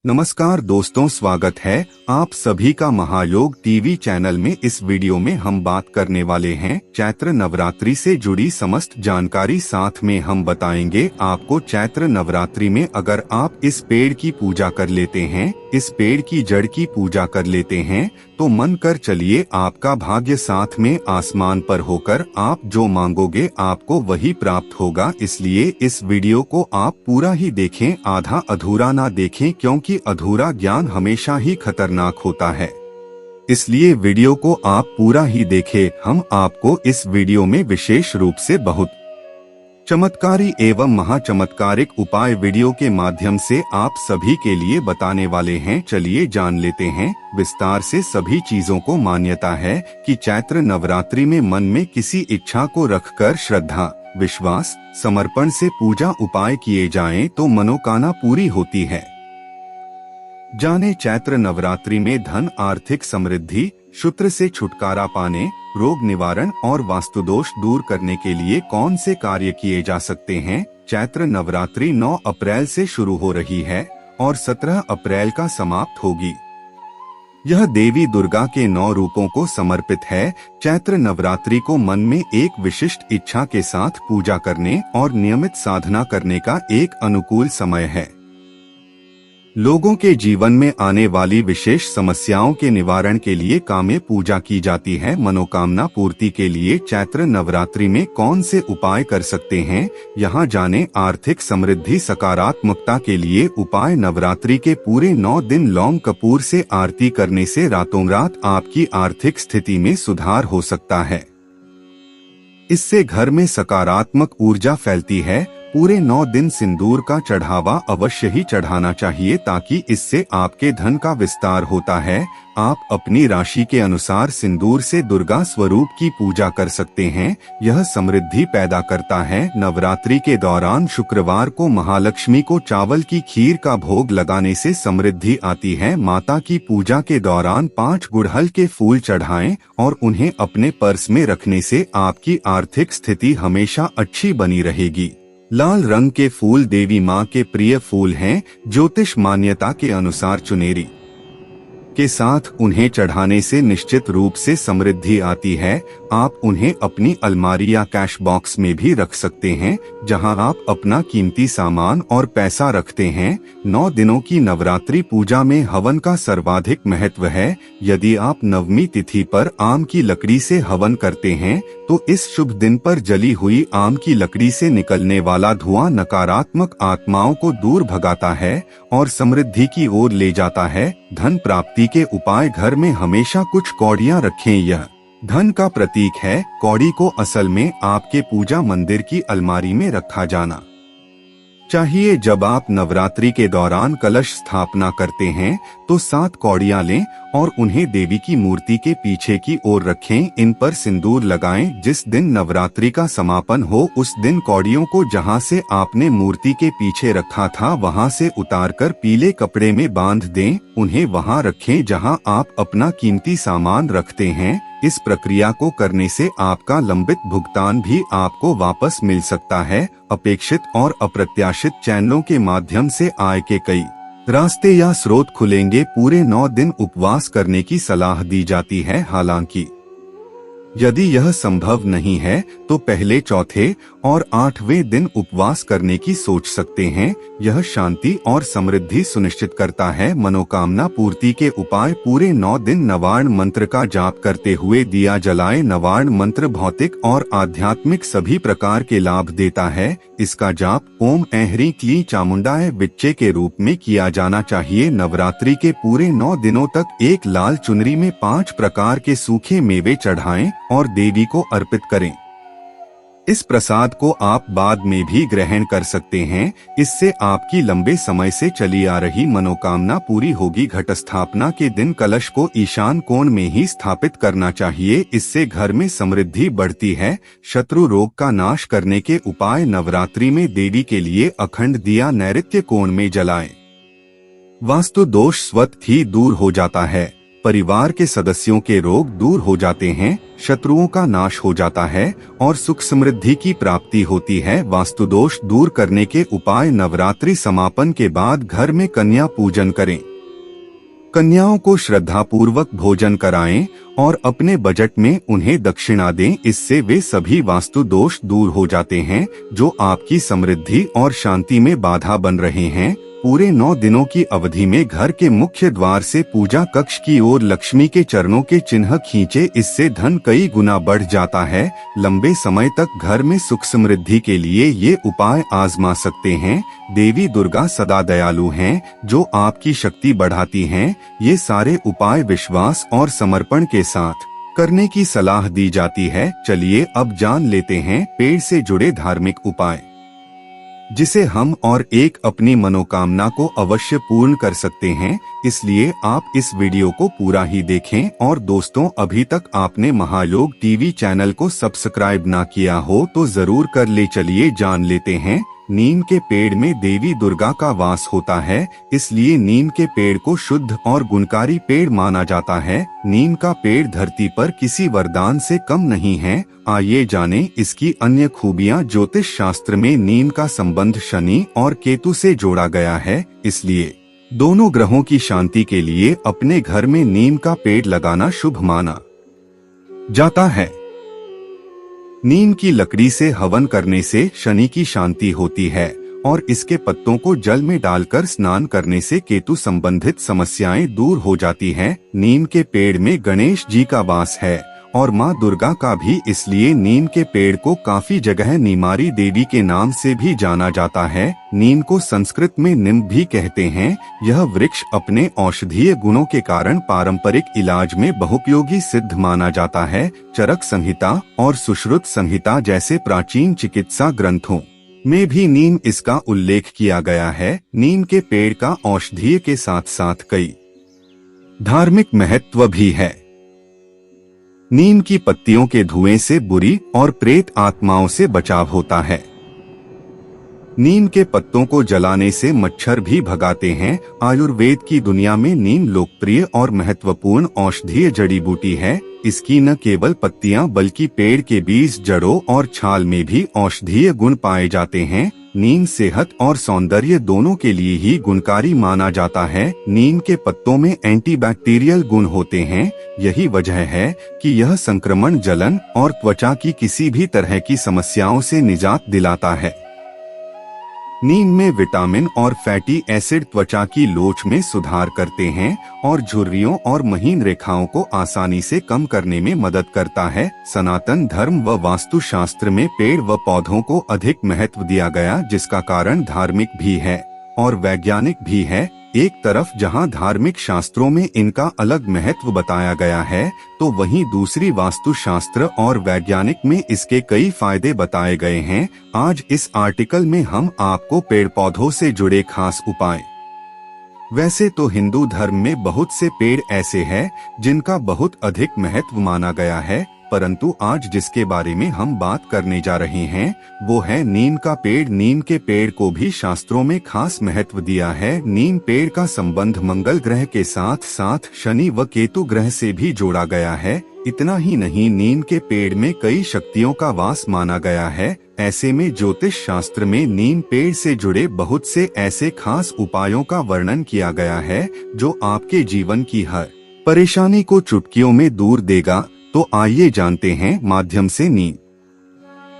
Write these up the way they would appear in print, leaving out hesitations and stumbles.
नमस्कार दोस्तों, स्वागत है आप सभी का महायोग टीवी चैनल में। इस वीडियो में हम बात करने वाले हैं चैत्र नवरात्रि से जुड़ी समस्त जानकारी। साथ में हम बताएंगे आपको चैत्र नवरात्रि में अगर आप इस पेड़ की पूजा कर लेते हैं, इस पेड़ की जड़ की पूजा कर लेते हैं तो मन कर चलिए आपका भाग्य साथ में आसमान पर होकर आप जो मांगोगे आपको वही प्राप्त होगा। इसलिए इस वीडियो को आप पूरा ही देखें, आधा अधूरा ना देखें, क्योंकि अधूरा ज्ञान हमेशा ही खतरनाक होता है। इसलिए वीडियो को आप पूरा ही देखें। हम आपको इस वीडियो में विशेष रूप से बहुत चमत्कारी एवं महाचमत्कारिक उपाय वीडियो के माध्यम से आप सभी के लिए बताने वाले हैं। चलिए जान लेते हैं विस्तार से। सभी चीजों को मान्यता है कि चैत्र नवरात्रि में मन में किसी इच्छा को रखकर श्रद्धा, विश्वास, समर्पण से पूजा उपाय किए जाएं तो मनोकामना पूरी होती है। जाने चैत्र नवरात्रि में धन, आर्थिक समृद्धि, शत्रु से छुटकारा पाने, रोग निवारण और वास्तुदोष दूर करने के लिए कौन से कार्य किए जा सकते हैं। चैत्र नवरात्रि 9 अप्रैल से शुरू हो रही है और 17 अप्रैल का समाप्त होगी। यह देवी दुर्गा के 9 रूपों को समर्पित है। चैत्र नवरात्रि को मन में एक विशिष्ट इच्छा के साथ पूजा करने और नियमित साधना करने का एक अनुकूल समय है। लोगों के जीवन में आने वाली विशेष समस्याओं के निवारण के लिए काम्य पूजा की जाती है। मनोकामना पूर्ति के लिए चैत्र नवरात्रि में कौन से उपाय कर सकते हैं, यहाँ जाने। आर्थिक समृद्धि, सकारात्मकता के लिए उपाय। नवरात्रि के पूरे 9 दिन लौंग कपूर से आरती करने से रातों रात आपकी आर्थिक स्थिति में सुधार हो सकता है। इससे घर में सकारात्मक ऊर्जा फैलती है। पूरे 9 दिन सिंदूर का चढ़ावा अवश्य ही चढ़ाना चाहिए, ताकि इससे आपके धन का विस्तार होता है। आप अपनी राशि के अनुसार सिंदूर से दुर्गा स्वरूप की पूजा कर सकते हैं। यह समृद्धि पैदा करता है। नवरात्रि के दौरान शुक्रवार को महालक्ष्मी को चावल की खीर का भोग लगाने से समृद्धि आती है। माता की पूजा के दौरान 5 गुड़हल के फूल चढ़ाएं और उन्हें अपने पर्स में रखने से आपकी आर्थिक स्थिति हमेशा अच्छी बनी रहेगी। लाल रंग के फूल देवी माँ के प्रिय फूल हैं। ज्योतिष मान्यता के अनुसार चुनेरी के साथ उन्हें चढ़ाने से निश्चित रूप से समृद्धि आती है। आप उन्हें अपनी अलमारी या कैश बॉक्स में भी रख सकते हैं, जहां आप अपना कीमती सामान और पैसा रखते हैं। 9 दिनों की नवरात्रि पूजा में हवन का सर्वाधिक महत्व है। यदि आप नवमी तिथि पर आम की लकड़ी से हवन करते हैं तो इस शुभ दिन पर जली हुई आम की लकड़ी से निकलने वाला धुआं नकारात्मक आत्माओं को दूर भगाता है और समृद्धि की ओर ले जाता है। धन प्राप्ति के उपाय। घर में हमेशा कुछ कौड़ियां रखें, यह धन का प्रतीक है। कौड़ी को असल में आपके पूजा मंदिर की अलमारी में रखा जाना चाहिए। जब आप नवरात्रि के दौरान कलश स्थापना करते हैं तो 7 कौड़ियां लें और उन्हें देवी की मूर्ति के पीछे की ओर रखें। इन पर सिंदूर लगाएं। जिस दिन नवरात्रि का समापन हो उस दिन कौड़ियों को जहां से आपने मूर्ति के पीछे रखा था वहां से उतारकर पीले कपड़े में बांध दें। उन्हें वहां रखें जहां आप अपना कीमती सामान रखते हैं। इस प्रक्रिया को करने से आपका लंबित भुगतान भी आपको वापस मिल सकता है। अपेक्षित और अप्रत्याशित चैनलों के माध्यम से आय के कई रास्ते या स्रोत खुलेंगे। पूरे 9 दिन उपवास करने की सलाह दी जाती है। हालांकि यदि यह संभव नहीं है तो पहले, चौथे और 8वें दिन उपवास करने की सोच सकते हैं। यह शांति और समृद्धि सुनिश्चित करता है। मनोकामना पूर्ति के उपाय। पूरे 9 दिन नवार्ण मंत्र का जाप करते हुए दिया जलाएं। नवार्ण मंत्र भौतिक और आध्यात्मिक सभी प्रकार के लाभ देता है। इसका जाप ओम ऐं क्लीं चामुंडाय विच्चे के रूप में किया जाना चाहिए। नवरात्रि के पूरे 9 दिनों तक एक लाल चुनरी में 5 प्रकार के सूखे मेवे चढ़ाएं और देवी को अर्पित करें। इस प्रसाद को आप बाद में भी ग्रहण कर सकते हैं। इससे आपकी लंबे समय से चली आ रही मनोकामना पूरी होगी। घट स्थापना के दिन कलश को ईशान कोण में ही स्थापित करना चाहिए। इससे घर में समृद्धि बढ़ती है। शत्रु रोग का नाश करने के उपाय। नवरात्रि में देवी के लिए अखंड दिया नैऋत्य कोण में जलाएं। वास्तु दोष स्वतः ही दूर हो जाता है। परिवार के सदस्यों के रोग दूर हो जाते हैं, शत्रुओं का नाश हो जाता है और सुख समृद्धि की प्राप्ति होती है। वास्तु दोष दूर करने के उपाय। नवरात्रि समापन के बाद घर में कन्या पूजन करें। कन्याओं को श्रद्धापूर्वक भोजन कराएं और अपने बजट में उन्हें दक्षिणा दें। इससे वे सभी वास्तु दोष दूर हो जाते हैं जो आपकी समृद्धि और शांति में बाधा बन रहे हैं। पूरे 9 दिनों की अवधि में घर के मुख्य द्वार से पूजा कक्ष की ओर लक्ष्मी के चरणों के चिन्ह खींचे। इससे धन कई गुना बढ़ जाता है। लंबे समय तक घर में सुख समृद्धि के लिए ये उपाय आजमा सकते हैं। देवी दुर्गा सदा दयालु हैं, जो आपकी शक्ति बढ़ाती हैं। ये सारे उपाय विश्वास और समर्पण के साथ करने की सलाह दी जाती है। चलिए अब जान लेते हैं पेड़ से जुड़े धार्मिक उपाय, जिसे हम और एक अपनी मनोकामना को अवश्य पूर्ण कर सकते हैं। इसलिए आप इस वीडियो को पूरा ही देखें। और दोस्तों, अभी तक आपने महायोग टीवी चैनल को सब्सक्राइब ना किया हो तो जरूर कर ले। चलिए जान लेते हैं। नीम के पेड़ में देवी दुर्गा का वास होता है, इसलिए नीम के पेड़ को शुद्ध और गुणकारी पेड़ माना जाता है। नीम का पेड़ धरती पर किसी वरदान से कम नहीं है। आइए जानें इसकी अन्य खूबियां। ज्योतिष शास्त्र में नीम का संबंध शनि और केतु से जोड़ा गया है, इसलिए दोनों ग्रहों की शांति के लिए अपने घर में नीम का पेड़ लगाना शुभ माना जाता है। नीम की लकड़ी से हवन करने से शनि की शांति होती है और इसके पत्तों को जल में डालकर स्नान करने से केतु संबंधित समस्याएं दूर हो जाती हैं। नीम के पेड़ में गणेश जी का वास है और माँ दुर्गा का भी, इसलिए नीम के पेड़ को काफी जगह नीमारी देवी के नाम से भी जाना जाता है। नीम को संस्कृत में निम भी कहते हैं। यह वृक्ष अपने औषधीय गुणों के कारण पारंपरिक इलाज में बहुपयोगी सिद्ध माना जाता है। चरक संहिता और सुश्रुत संहिता जैसे प्राचीन चिकित्सा ग्रंथों में भी नीम इसका उल्लेख किया गया है। नीम के पेड़ का औषधीय के साथ साथ कई धार्मिक महत्व भी है। नीम की पत्तियों के धुएं से बुरी और प्रेत आत्माओं से बचाव होता है। नीम के पत्तों को जलाने से मच्छर भी भगाते हैं। आयुर्वेद की दुनिया में नीम लोकप्रिय और महत्वपूर्ण औषधीय जड़ी बूटी है। इसकी न केवल पत्तियां बल्कि पेड़ के बीज, जड़ों और छाल में भी औषधीय गुण पाए जाते हैं। नीम सेहत और सौंदर्य दोनों के लिए ही गुणकारी माना जाता है। नीम के पत्तों में एंटीबैक्टीरियल गुण होते हैं। यही वजह है कि यह संक्रमण, जलन और त्वचा की किसी भी तरह की समस्याओं से निजात दिलाता है। नीम में विटामिन और फैटी एसिड त्वचा की लोच में सुधार करते हैं और झुर्रियों और महीन रेखाओं को आसानी से कम करने में मदद करता है। सनातन धर्म व वास्तुशास्त्र में पेड़ व पौधों को अधिक महत्व दिया गया, जिसका कारण धार्मिक भी है और वैज्ञानिक भी है। एक तरफ जहां धार्मिक शास्त्रों में इनका अलग महत्व बताया गया है, तो वहीं दूसरी वास्तुशास्त्र और वैज्ञानिक में इसके कई फायदे बताए गए हैं। आज इस आर्टिकल में हम आपको पेड़ पौधों से जुड़े खास उपाय। वैसे तो हिंदू धर्म में बहुत से पेड़ ऐसे हैं जिनका बहुत अधिक महत्व माना गया है, परंतु आज जिसके बारे में हम बात करने जा रहे हैं वो है नीम का पेड़। नीम के पेड़ को भी शास्त्रों में खास महत्व दिया है। नीम पेड़ का संबंध मंगल ग्रह के साथ साथ शनि व केतु ग्रह से भी जोड़ा गया है। इतना ही नहीं, नीम के पेड़ में कई शक्तियों का वास माना गया है। ऐसे में ज्योतिष शास्त्र में नीम पेड़ से जुड़े बहुत से ऐसे खास उपायों का वर्णन किया गया है जो आपके जीवन की हर परेशानी को चुटकियों में दूर देगा। तो आइए जानते हैं माध्यम से नीम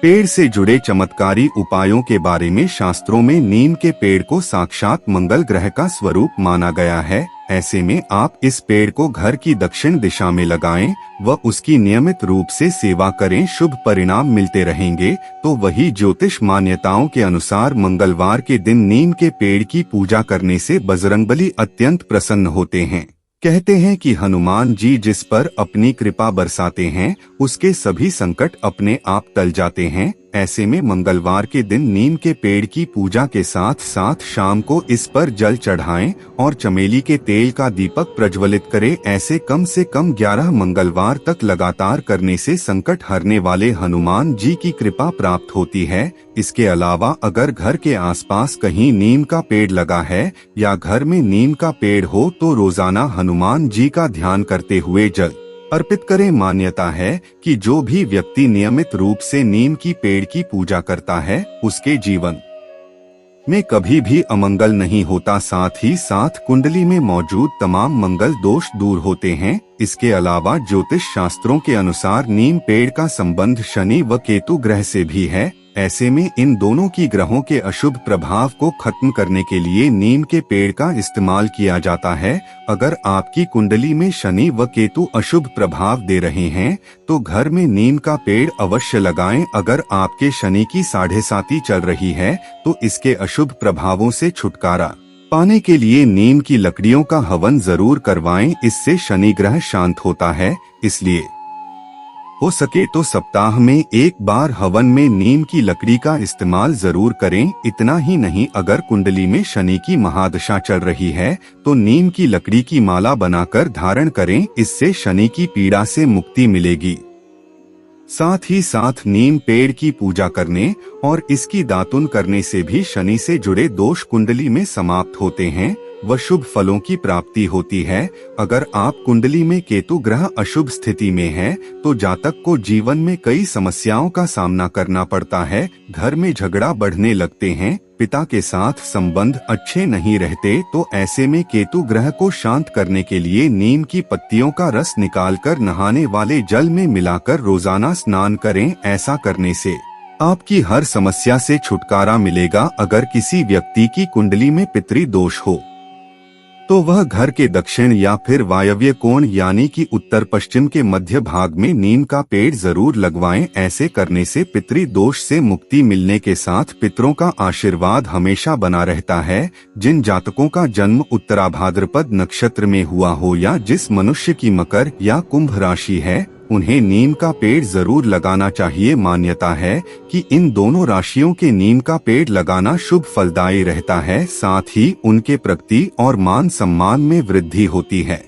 पेड़ से जुड़े चमत्कारी उपायों के बारे में। शास्त्रों में नीम के पेड़ को साक्षात मंगल ग्रह का स्वरूप माना गया है। ऐसे में आप इस पेड़ को घर की दक्षिण दिशा में लगाएं व उसकी नियमित रूप से सेवा करें, शुभ परिणाम मिलते रहेंगे। तो वही ज्योतिष मान्यताओं के अनुसार मंगलवार के दिन नीम के पेड़ की पूजा करने से बजरंगबली अत्यंत प्रसन्न होते हैं। कहते हैं कि हनुमान जी जिस पर अपनी कृपा बरसाते हैं उसके सभी संकट अपने आप टल जाते हैं। ऐसे में मंगलवार के दिन नीम के पेड़ की पूजा के साथ साथ शाम को इस पर जल चढ़ाएं और चमेली के तेल का दीपक प्रज्वलित करें। ऐसे कम से कम 11 मंगलवार तक लगातार करने से संकट हरने वाले हनुमान जी की कृपा प्राप्त होती है। इसके अलावा अगर घर के आसपास कहीं नीम का पेड़ लगा है या घर में नीम का पेड़ हो तो रोजाना हनुमान जी का ध्यान करते हुए जल अर्पित करें। मान्यता है कि जो भी व्यक्ति नियमित रूप से नीम की पेड़ की पूजा करता है उसके जीवन में कभी भी अमंगल नहीं होता, साथ ही साथ कुंडली में मौजूद तमाम मंगल दोष दूर होते हैं। इसके अलावा ज्योतिष शास्त्रों के अनुसार नीम पेड़ का संबंध शनि व केतु ग्रह से भी है। ऐसे में इन दोनों की ग्रहों के अशुभ प्रभाव को खत्म करने के लिए नीम के पेड़ का इस्तेमाल किया जाता है। अगर आपकी कुंडली में शनि व केतु अशुभ प्रभाव दे रहे हैं तो घर में नीम का पेड़ अवश्य लगाएं। अगर आपके शनि की 7.5 चल रही है तो इसके अशुभ प्रभावों से छुटकारा पाने के लिए नीम की लकड़ियों का हवन जरूर करवाएं। इससे शनि ग्रह शांत होता है, इसलिए हो सके तो सप्ताह में एक बार हवन में नीम की लकड़ी का इस्तेमाल जरूर करें। इतना ही नहीं, अगर कुंडली में शनि की महादशा चल रही है तो नीम की लकड़ी की माला बनाकर धारण करें। इससे शनि की पीड़ा से मुक्ति मिलेगी। साथ ही साथ नीम पेड़ की पूजा करने और इसकी दातुन करने से भी शनि से जुड़े दोष कुंडली में समाप्त होते हैं व शुभ फलों की प्राप्ति होती है। अगर आप कुंडली में केतु ग्रह अशुभ स्थिति में है तो जातक को जीवन में कई समस्याओं का सामना करना पड़ता है। घर में झगड़ा बढ़ने लगते हैं, पिता के साथ संबंध अच्छे नहीं रहते, तो ऐसे में केतु ग्रह को शांत करने के लिए नीम की पत्तियों का रस निकालकर नहाने वाले जल में मिलाकर रोजाना स्नान करें। ऐसा करने से आपकी हर समस्या से छुटकारा मिलेगा। अगर किसी व्यक्ति की कुंडली में पितृ दोष हो तो वह घर के दक्षिण या फिर वायव्य कोण यानी कि उत्तर पश्चिम के मध्य भाग में नीम का पेड़ जरूर लगवाएं। ऐसे करने से पितृ दोष से मुक्ति मिलने के साथ पितरों का आशीर्वाद हमेशा बना रहता है। जिन जातकों का जन्म उत्तराभाद्रपद नक्षत्र में हुआ हो या जिस मनुष्य की मकर या कुंभ राशि है उन्हें नीम का पेड़ जरूर लगाना चाहिए। मान्यता है कि इन दोनों राशियों के नीम का पेड़ लगाना शुभ फलदायी रहता है, साथ ही उनके प्रगति और मान सम्मान में वृद्धि होती है।